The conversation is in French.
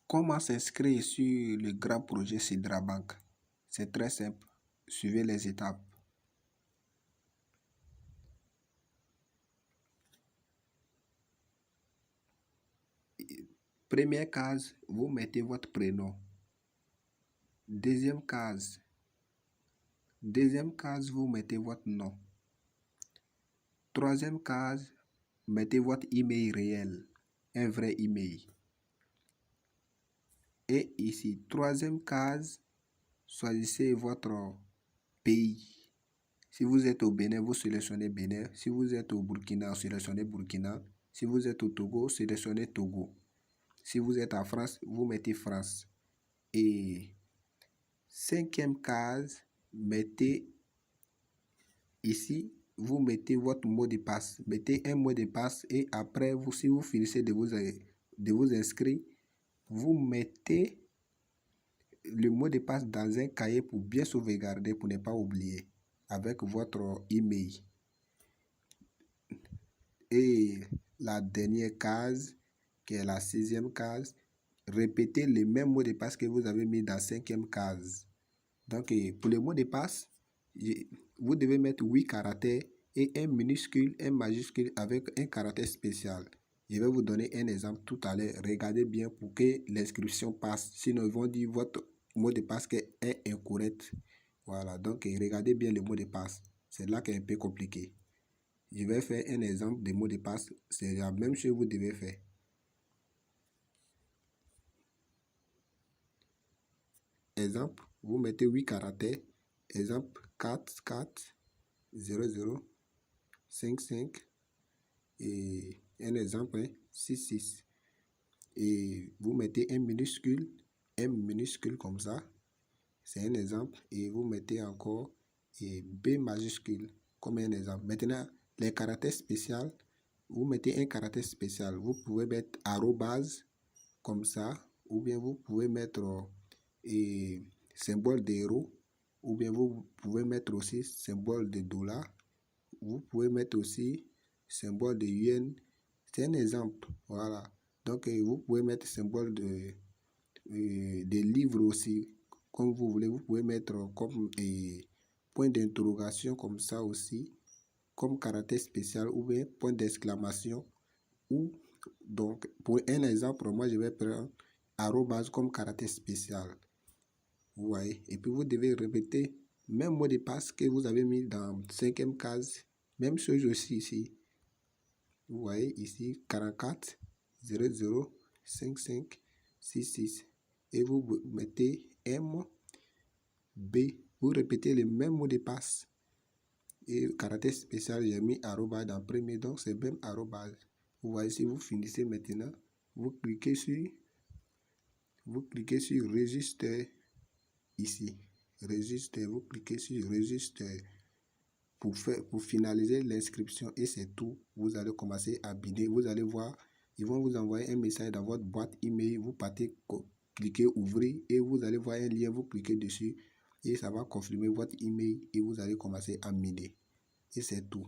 Comment s'inscrire sur le grand projet Sidra Bank? C'est très simple. Suivez les étapes. Première case, vous mettez votre prénom. Deuxième case, vous mettez votre nom. Troisième case, mettez votre email réel, un vrai email. Et ici, troisième case, choisissez votre pays. Si vous êtes au Bénin, vous sélectionnez Bénin. Si vous êtes au Burkina, sélectionnez Burkina. Si vous êtes au Togo, sélectionnez Togo. Si vous êtes en France, vous mettez France. Et cinquième case, mettez ici, vous mettez votre mot de passe. Mettez un mot de passe et après, si vous finissez de vous inscrire, vous mettez le mot de passe dans un cahier pour bien sauvegarder, pour ne pas oublier, avec votre email. Et la dernière case, qui est la sixième case, répétez le même mot de passe que vous avez mis dans la cinquième case. Donc, pour le mot de passe, vous devez mettre 8 caractères et un minuscule, un majuscule avec un caractère spécial. Je vais vous donner un exemple tout à l'heure. Regardez bien pour que l'inscription passe. Sinon, ils vont dire votre mot de passe est incorrect. Voilà, donc regardez bien le mot de passe. C'est là qu'est un peu compliqué. Je vais faire un exemple de mot de passe. C'est la même chose que vous devez faire. Exemple, vous mettez 8 caractères. Exemple 4, 4, 0, 0, 5, 5. Et un exemple, 6, 6. Et vous mettez un minuscule comme ça. C'est un exemple. Et vous mettez encore B majuscule comme un exemple. Maintenant, les caractères spéciaux, vous mettez un caractère spécial. Vous pouvez mettre arrobase comme ça. Ou bien vous pouvez mettre symbole d'euro. Ou bien vous pouvez mettre aussi symbole de dollar. Vous pouvez mettre aussi symbole de yuan. C'est un exemple. Voilà. Donc, vous pouvez mettre symbole de livre aussi. Comme vous voulez, vous pouvez mettre comme point d'interrogation comme ça aussi. Comme caractère spécial ou bien point d'exclamation. Ou donc, pour un exemple, moi je vais prendre arrobase comme caractère spécial. Vous voyez. Et puis vous devez répéter même mot de passe que vous avez mis dans la cinquième case. Même chose aussi ici. Vous voyez ici 44 00 55 66. Et vous mettez M, B. Vous répétez le même mot de passe. Et caractère spécial, j'ai mis arrobas dans le premier, donc c'est même arrobas. Vous voyez, si vous finissez maintenant, vous cliquez sur registre ici. Registre, vous cliquez sur registre pour finaliser l'inscription et c'est tout. Vous allez commencer à bider. Vous allez voir, ils vont vous envoyer un message dans votre boîte email. Vous partez, cliquez ouvrir et vous allez voir un lien. Vous cliquez dessus et ça va confirmer votre email et vous allez commencer à miner. Et c'est tout.